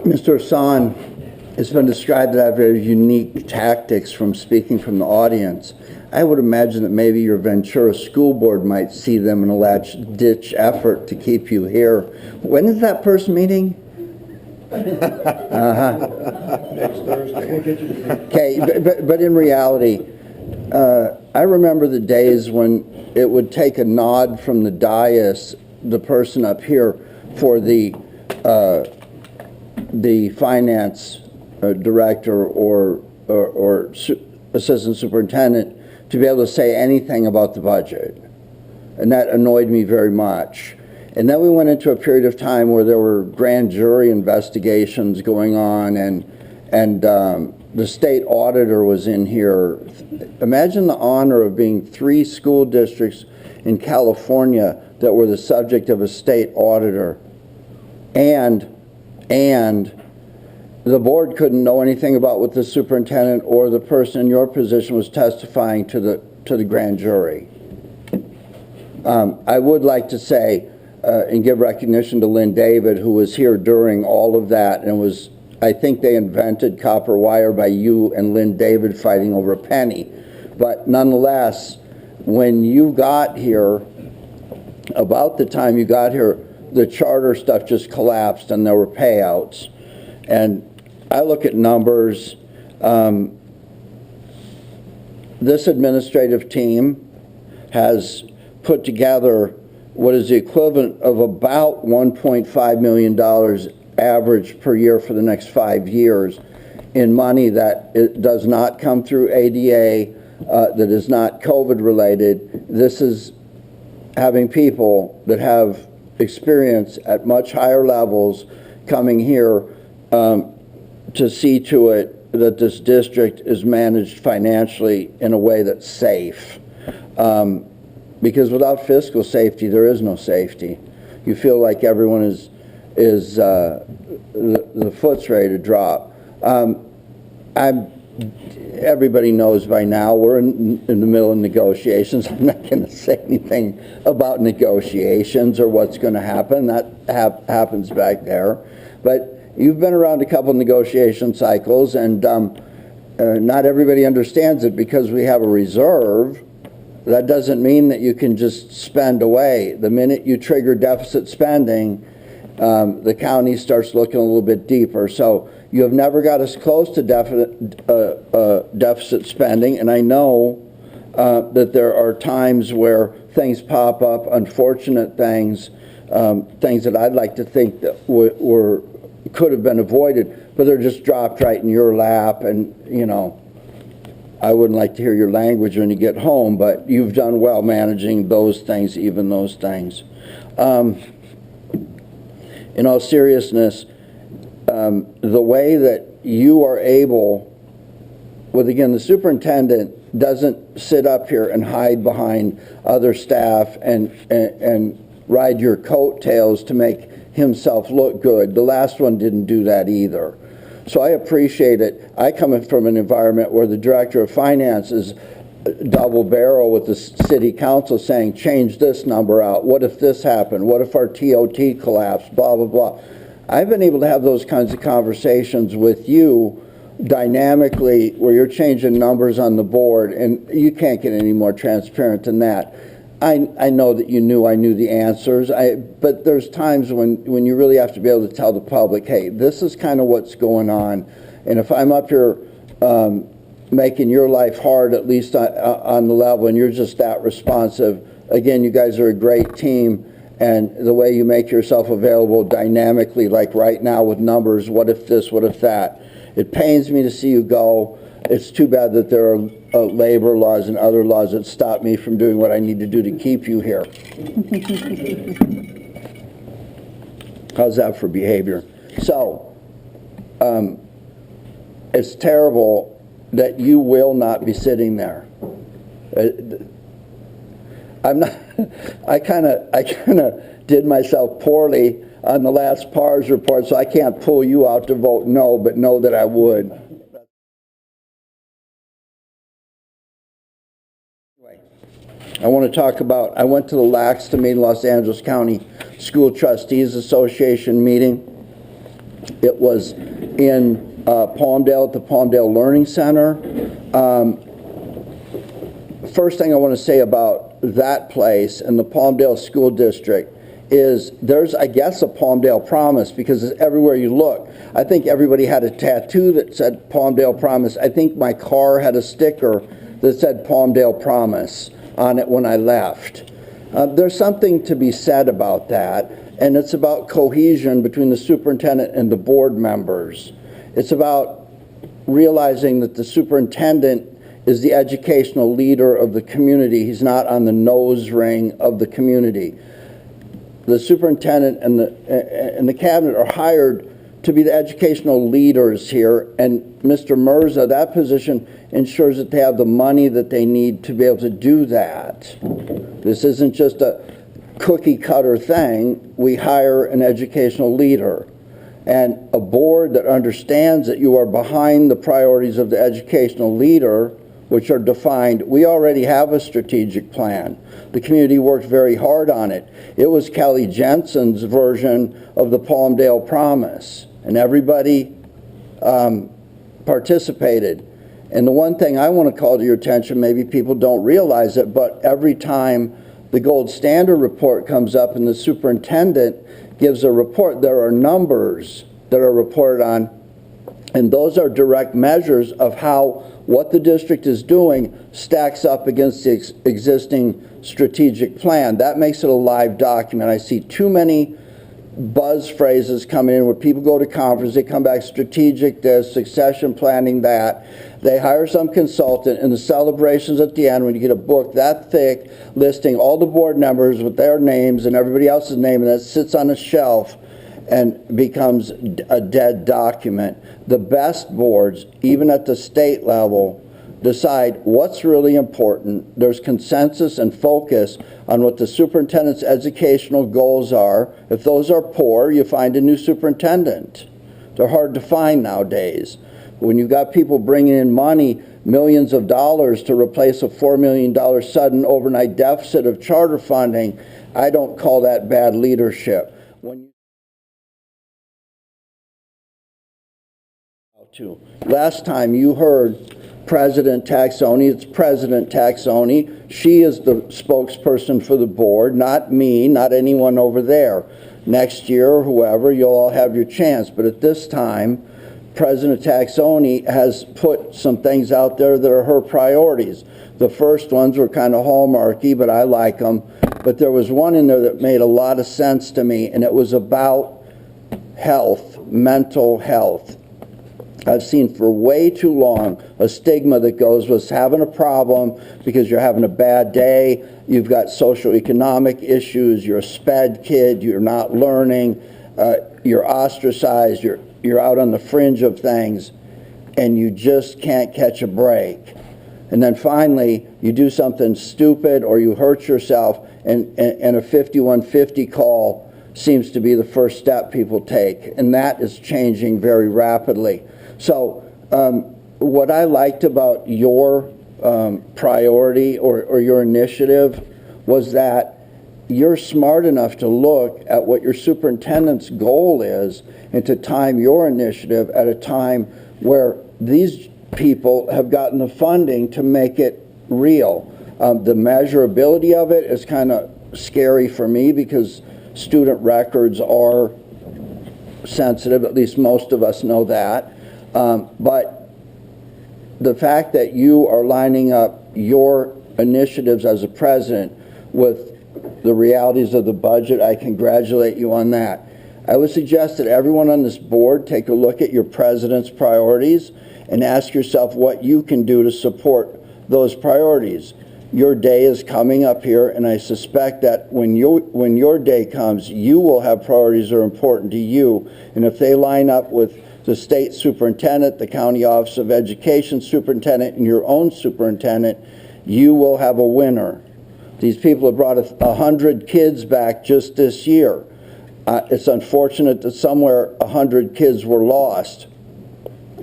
Mr. Hassan, it's been described that I have very unique tactics from speaking from the audience. I would imagine that maybe your Ventura School Board might see them in a last-ditch effort to keep you here. When is that first meeting? Next Thursday. Okay, but in reality, I remember the days when it would take a nod from the dais, the person up here, for the finance director or assistant superintendent to be able to say anything about the budget. And that annoyed me very much. And then we went into a period of time where there were grand jury investigations going on, and the state auditor was in here. Imagine the honor of being 3 school districts in California that were the subject of a state auditor, and the board couldn't know anything about what the superintendent or the person in your position was testifying to the grand jury. I would like to say and give recognition to Lynn David, who was here during all of that, and was, I think they invented copper wire by you and Lynn David fighting over a penny. But nonetheless, when you got here, about the time you got here, the charter stuff just collapsed and there were payouts. And I look at numbers. This administrative team has put together what is the equivalent of about $1.5 million average per year for the next 5 years in money that it does not come through ADA, that is not COVID related. This is having people that have experience at much higher levels coming here to see to it that this district is managed financially in a way that's safe. Because without fiscal safety, there is no safety. You feel like everyone is the foot's ready to drop. Everybody knows by now we're in the middle of negotiations. I'm not going to say anything about negotiations or what's going to happen. That happens back there. But you've been around a couple negotiation cycles, and not everybody understands it. Because we have a reserve, that doesn't mean that you can just spend away. The minute you trigger deficit spending, the county starts looking a little bit deeper. So you have never got us close to deficit spending, and I know that there are times where things pop up, unfortunate things, things that I'd like to think that could have been avoided, but they're just dropped right in your lap. And you know, I wouldn't like to hear your language when you get home, but you've done well managing those things, even those things. In all seriousness, the way that you are able, well, again, the superintendent doesn't sit up here and hide behind other staff and ride your coattails to make himself look good. The last one didn't do that either. So I appreciate it. I come from an environment where the director of finance is double barrel with the city council saying, change this number out. What if this happened? What if our TOT collapsed? Blah, blah, blah. I've been able to have those kinds of conversations with you dynamically where you're changing numbers on the board, and you can't get any more transparent than that. I know that I knew the answers, but there's times when you really have to be able to tell the public, hey, this is kind of what's going on. And if I'm up here making your life hard, at least on the level, and you're just that responsive, again, you guys are a great team. And the way you make yourself available dynamically, like right now with numbers, what if this, what if that. It pains me to see you go. It's too bad that there are labor laws and other laws that stop me from doing what I need to do to keep you here. How's that for behavior? So, it's terrible that you will not be sitting there. I kind of did myself poorly on the last PARS report, so I can't pull you out to vote no, but know that I would. Anyway, I want to talk about, I went to the LACSTA meeting, Los Angeles County School Trustees Association meeting, It was in Palmdale at the Palmdale Learning Center. First thing I want to say about that place and the Palmdale School District is there's, I guess, a Palmdale Promise, because it's everywhere you look. I think everybody had a tattoo that said Palmdale Promise. I think my car had a sticker that said Palmdale Promise on it when I left. There's something to be said about that, and it's about cohesion between the superintendent and the board members. It's about realizing that the superintendent is the educational leader of the community. He's not on the nose ring of the community. The superintendent and the cabinet are hired to be the educational leaders here, and Mr. Mirza, that position ensures that they have the money that they need to be able to do that. This isn't just a cookie cutter thing. We hire an educational leader, and a board that understands that you are behind the priorities of the educational leader, which are defined. We already have a strategic plan. The community worked very hard on it. It was Kelly Jensen's version of the Palmdale Promise, and everybody participated. And the one thing I want to call to your attention, maybe people don't realize it, but every time the gold standard report comes up and the superintendent gives a report, there are numbers that are reported on, and those are direct measures of how what the district is doing stacks up against the existing strategic plan. That makes it a live document. I see too many buzz phrases coming in where people go to conference, they come back strategic this, succession planning that. They hire some consultant, and the celebrations at the end when you get a book that thick listing all the board members with their names and everybody else's name, and that sits on a shelf and becomes a dead document. The best boards, even at the state level, decide what's really important. There's consensus and focus on what the superintendent's educational goals are. If those are poor, you find a new superintendent. They're hard to find nowadays. When you've got people bringing in money, millions of dollars to replace a $4 million sudden overnight deficit of charter funding, I don't call that bad leadership. Last time you heard President Taxoni, it's President Taxoni. She is the spokesperson for the board, not me, not anyone over there. Next year or whoever, you'll all have your chance. But at this time, President Taxoni has put some things out there that are her priorities. The first ones were kind of hallmarky, but I like them. But there was one in there that made a lot of sense to me, and it was about health, mental health. I've seen for way too long a stigma that goes with having a problem because you're having a bad day, you've got socioeconomic issues, you're a sped kid, you're not learning, you're ostracized, you're out on the fringe of things, and you just can't catch a break. And then finally, you do something stupid or you hurt yourself, and a 5150 call seems to be the first step people take, and that is changing very rapidly. So what I liked about your priority or your initiative was that you're smart enough to look at what your superintendent's goal is and to time your initiative at a time where these people have gotten the funding to make it real. The measurability of it is kind of scary for me because student records are sensitive, at least most of us know that. But the fact that you are lining up your initiatives as a president with the realities of the budget, I congratulate you on that. I would suggest that everyone on this board take a look at your president's priorities and ask yourself what you can do to support those priorities. Your day is coming up here, and I suspect that when your day comes, you will have priorities that are important to you, and if they line up with the state superintendent, the county office of education superintendent, and your own superintendent, you will have a winner. These people have brought 100 kids back just this year. It's unfortunate that somewhere 100 kids were lost.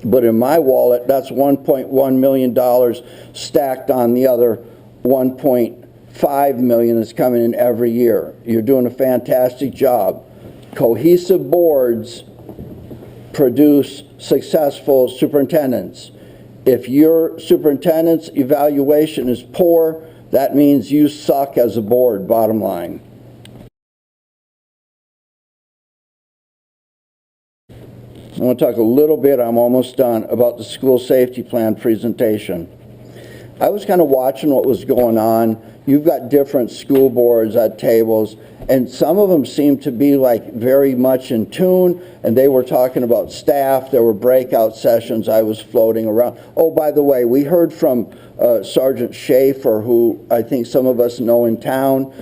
But in my wallet, that's $1.1 million stacked on the other $1.5 million that's coming in every year. You're doing a fantastic job. Cohesive boards produce successful superintendents. If your superintendent's evaluation is poor, that means you suck as a board, bottom line. I want to talk a little bit, I'm almost done, about the school safety plan presentation. I was kind of watching what was going on. You've got different school boards at tables, and some of them seem to be like very much in tune, and they were talking about staff. There were breakout sessions. I was floating around. Oh, by the way, we heard from Sergeant Schaefer, who I think some of us know in town.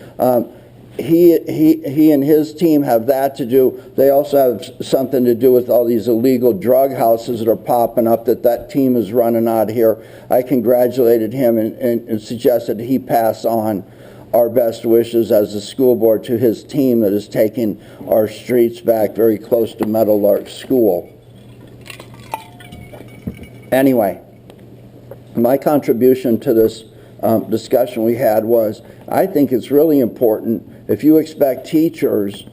He and his team have that to do. They also have something to do with all these illegal drug houses that are popping up that team is running out here. I congratulated him and suggested he pass on our best wishes as a school board to his team that is taking our streets back very close to Meadowlark School. Anyway, my contribution to this discussion we had was, I think it's really important if you expect teachers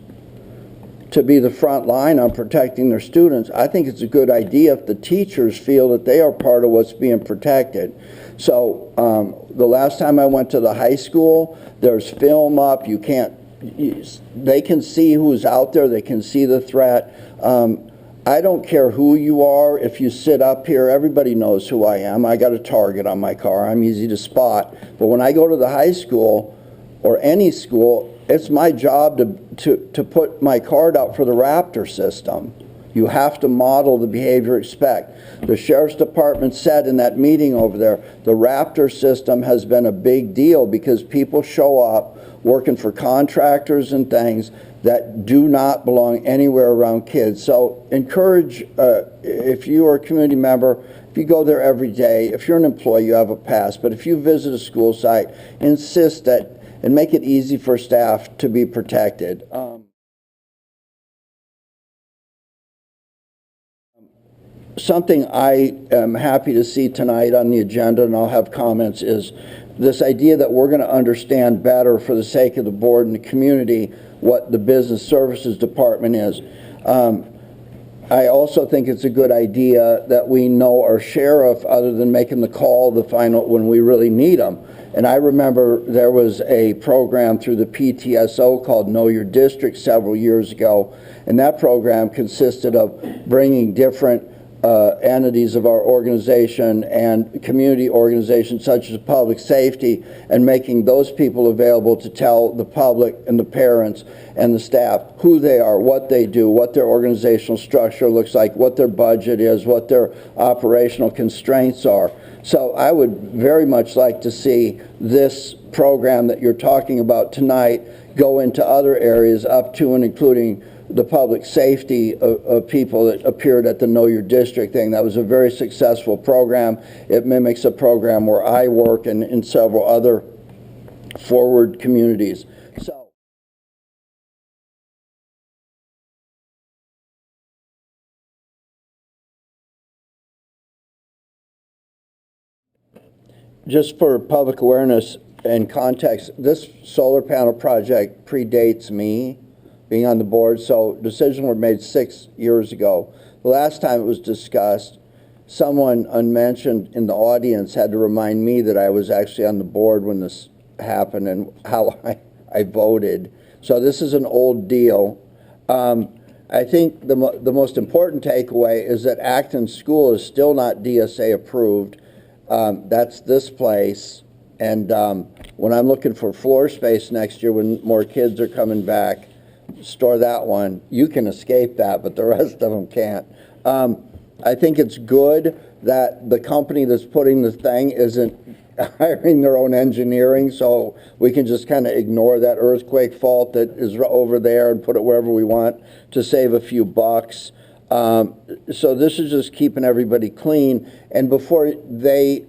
to be the front line on protecting their students. I think it's a good idea if the teachers feel that they are part of what's being protected. So the last time I went to the high school, there's film up. They can see who's out there. They can see the threat. I don't care who you are. If you sit up here, everybody knows who I am. I got a target on my car. I'm easy to spot. But when I go to the high school or any school, it's my job to put my card out for the Raptor system. You have to model the behavior expect. The Sheriff's Department said in that meeting over there, the Raptor system has been a big deal because people show up working for contractors and things that do not belong anywhere around kids. So encourage, if you are a community member, if you go there every day, if you're an employee, you have a pass, but if you visit a school site, insist that and make it easy for staff to be protected. Something I am happy to see tonight on the agenda, and I'll have comments, is this idea that we're going to understand better for the sake of the board and the community what the business services department is. I also think it's a good idea that we know our sheriff other than making the call to find out when we really need them. And I remember there was a program through the PTSO called Know Your District several years ago, and that program consisted of bringing different entities of our organization and community organizations such as public safety and making those people available to tell the public and the parents and the staff who they are, what they do, what their organizational structure looks like, what their budget is, what their operational constraints are. So I would very much like to see this program that you're talking about tonight go into other areas up to and including the public safety of people that appeared at the Know Your District thing. That was a very successful program. It mimics a program where I work and in several other forward communities. So, just for public awareness and context, this solar panel project predates me being on the board, so decisions were made 6 years ago. The last time it was discussed, someone unmentioned in the audience had to remind me that I was actually on the board when this happened and how I voted. So this is an old deal. I think the most important takeaway is that Acton School is still not DSA approved. That's this place. And when I'm looking for floor space next year when more kids are coming back, store that one. You can escape that, but the rest of them can't. I think it's good that the company that's putting the thing isn't hiring their own engineering, so we can just kind of ignore that earthquake fault that is over there and put it wherever we want to save a few bucks. So this is just keeping everybody clean, and before they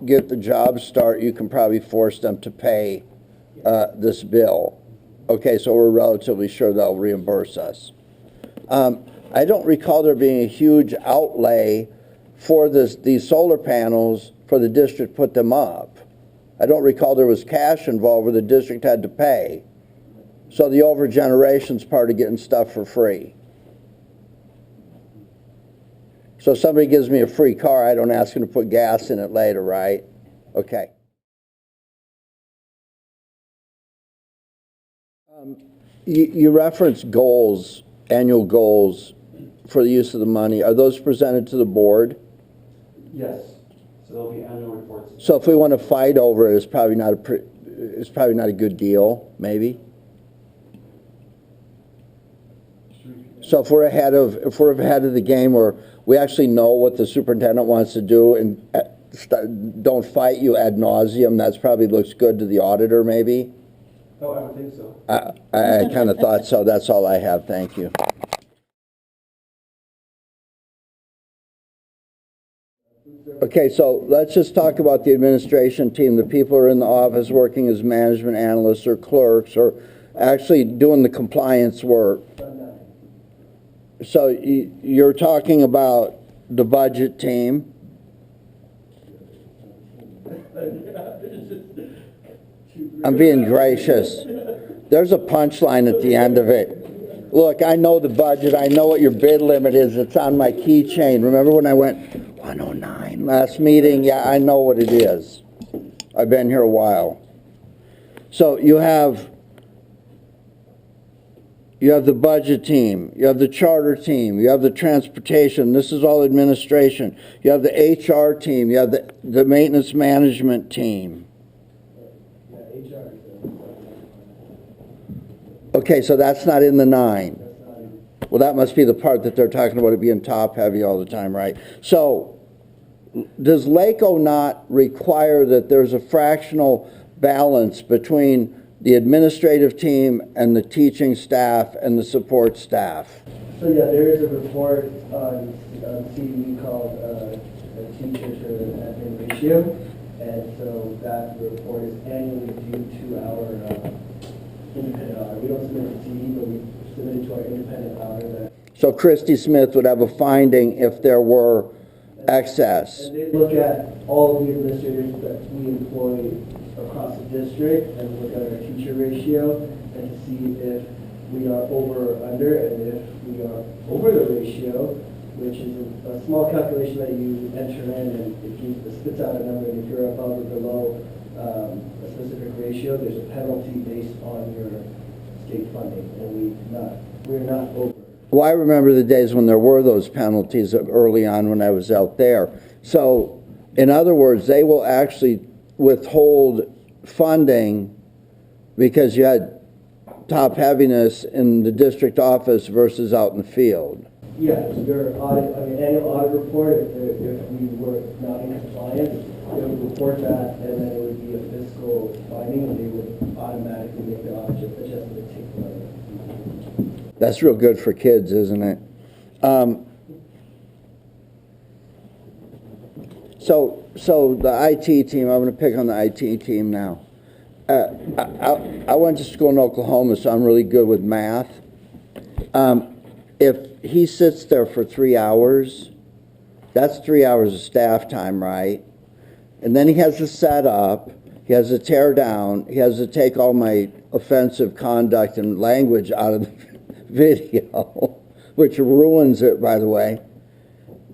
get the job start, you can probably force them to pay this bill. Okay, so we're relatively sure they'll reimburse us. I don't recall there being a huge outlay for these solar panels for the district to put them up. I don't recall there was cash involved where the district had to pay. So the overgeneration's part of getting stuff for free. So if somebody gives me a free car, I don't ask them to put gas in it later, right? Okay. You referenced goals, annual goals for the use of the money. Are those presented to the board? Yes, so there'll be annual reports. So if we want to fight over it, it's probably not a good deal, maybe. So if we're ahead of the game, where we actually know what the superintendent wants to do and don't fight you ad nauseum, that probably looks good to the auditor, maybe. Oh, I would think so. I kind of thought so. That's all I have. Thank you. Okay, so let's just talk about the administration team. The people who are in the office working as management analysts or clerks or actually doing the compliance work. So you're talking about the budget team. I'm being gracious. There's a punchline at the end of it. Look, I know the budget. I know what your bid limit is. It's on my keychain. Remember when I went 109 last meeting? Yeah, I know what it is. I've been here a while. So you have the budget team, you have the charter team, you have the transportation, this is all administration. You have the HR team, you have the maintenance management team. Okay, so that's not in the 9. Well, that must be the part that they're talking about it being top heavy all the time, right? So does LACO not require that there's a fractional balance between the administrative team and the teaching staff and the support staff? So yeah, there is a report on CDE called a teacher to admin ratio, and so that report is annually due to our independent audit. We don't submit it to CDE, but we submit it to our independent auditor. So Christy Smith would have a finding if there were excess. And they look at all of the administrators that we employ across the district and look at our teacher ratio and to see if we are over or under, and if we are over the ratio, which is a small calculation that you enter in, and it spits out a number, and if you're above or below a specific ratio, there's a penalty based on your state funding, and we're not over. Well, I remember the days when there were those penalties early on when I was out there. So, in other words, they will actually withhold funding because you had top heaviness in the district office versus out in the field. Yeah, your audit, annual audit report, if we were not in compliance, they would report that, and then it would be a fiscal finding, and they would automatically make the audit adjustment to take the money. That's real good for kids, isn't it? So the IT team, I'm going to pick on the IT team now. I went to school in Oklahoma, so I'm really good with math. If he sits there for 3 hours, that's 3 hours of staff time, right? And then he has to set up, he has to tear down, he has to take all my offensive conduct and language out of the video, which ruins it, by the way.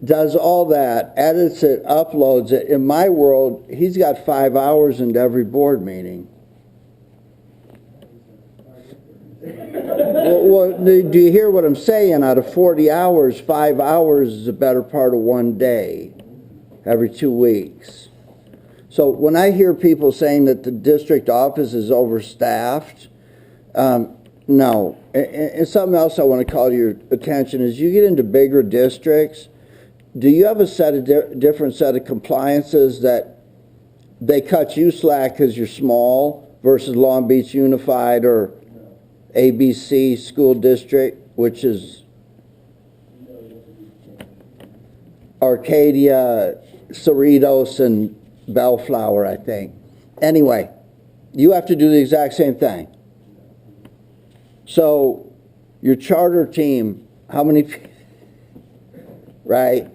Does all that, edits it, uploads it. In my world, he's got 5 hours into every board meeting. Well, do you hear what I'm saying? Out of 40 hours, 5 hours is a better part of one day, every 2 weeks. So when I hear people saying that the district office is overstaffed, no. And something else I want to call to your attention is you get into bigger districts, do you have a different set of compliances that they cut you slack because you're small versus Long Beach Unified or ABC School District, which is Arcadia, Cerritos, and Bellflower, I think. Anyway, you have to do the exact same thing. So your charter team, how many, right?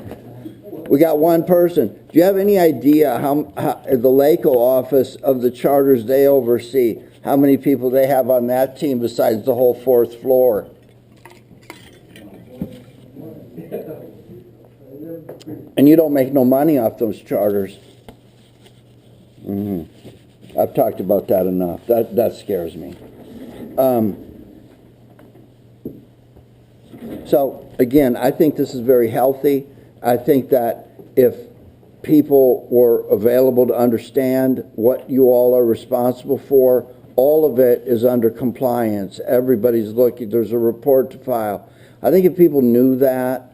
We got one person. Do you have any idea how the LACO office of the charters they oversee, how many people they have on that team besides the whole 4th floor? And you don't make no money off those charters. I've talked about that enough. That scares me. So again, I think this is very healthy. I think that if people were available to understand what you all are responsible for, all of it is under compliance. Everybody's looking. There's a report to file. I think if people knew that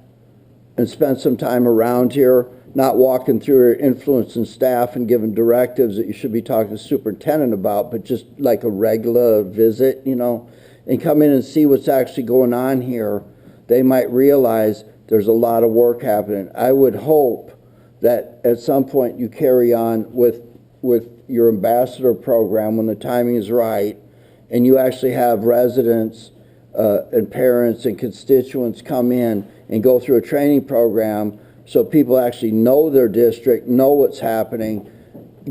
and spent some time around here, not walking through your influencing staff and giving directives that you should be talking to the superintendent about, but just like a regular visit, you know, and come in and see what's actually going on here, they might realize there's a lot of work happening. I would hope that at some point you carry on with your ambassador program when the timing is right, and you actually have residents and parents and constituents come in and go through a training program so people actually know their district, know what's happening,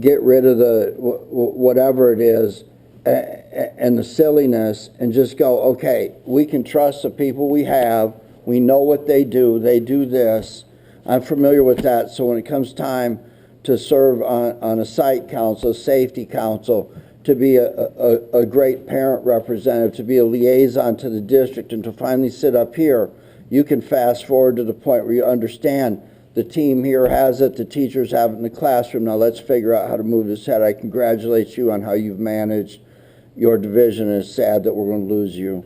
get rid of the whatever it is and the silliness, and just go, okay, we can trust the people we have, we know what they do this, I'm familiar with that, so when it comes time to serve on a site council, a safety council, to be a great parent representative, to be a liaison to the district, and to finally sit up here, you can fast forward to the point where you understand the team here has it, the teachers have it in the classroom, now let's figure out how to move this ahead. I congratulate you on how you've managed your division, and it's sad that we're going to lose you.